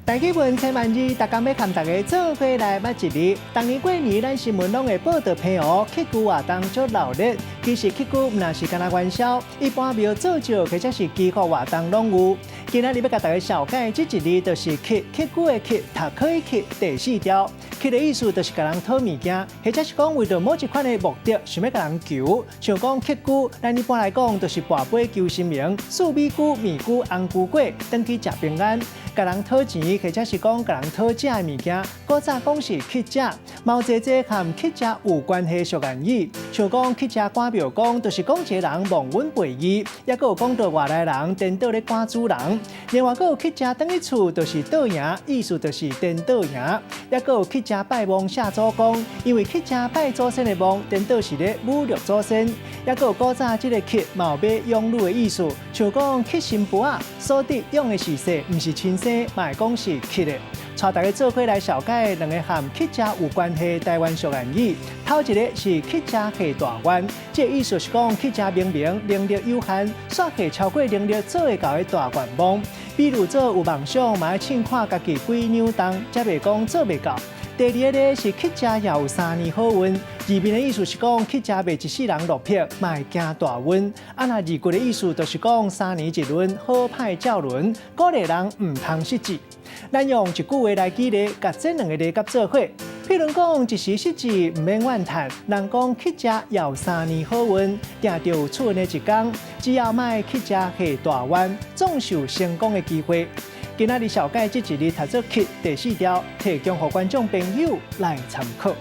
大基本千万字，大家要看大家做伙来捌一日。当年过年，咱新闻拢会报道平湖乞龟活动足闹热。其实乞龟唔那是干那元宵，一般庙做酒或者是祈福活动拢有。今仔日要甲大家小解这一日，就是乞龟的乞，读可以乞第4条。乞的意思就是甲人讨物件，或者是讲为着某一款的目的，想要甲人求。像讲乞龟，咱一般来讲就是跋杯求神明，素米菇、面菇、红菇粿，登去食平安。甲人讨钱，或者是讲甲人讨食的物件，古早讲是乞食，毛济济和乞食有关系俗言语，像讲乞食赶庙公，就是讲一个人忘恩背义；也有讲到外来人颠倒咧赶主人。另外，有乞食等于厝，就是倒赢，意思就是颠倒赢；也有乞食拜墓下祖公，因为乞食拜祖先的墓，颠倒是咧侮辱祖先；也有古早这个乞，嘛有要养女的意思，像讲乞新妇啊，所得养的是谁，唔是亲生。嘛会讲是乞的，带大家做伙来小解两个和乞食有关系的台湾俗言语。头一个是乞食下大愿，这意思是讲乞食明明能力有限，煞下超过能力做会到的大愿望。比如做有梦想，嘛要称看家己几扭动，才袂讲做袂到。第二个是乞食也有3年好运，字面的意思是讲乞食袂一世人落魄，嘛会行大运。那字句的意思就是讲3年一轮，好歹照轮，鼓励人唔通失志。咱用一句话来举例，甲这两个例甲做伙。譬如讲，一时失志唔免怨叹，人讲乞食也有3年好运，定着有出运的一天。只要莫乞食下大愿，总是有成功的机会。今仔日小解这一日读做乞第4条，提供给观众朋友来参考。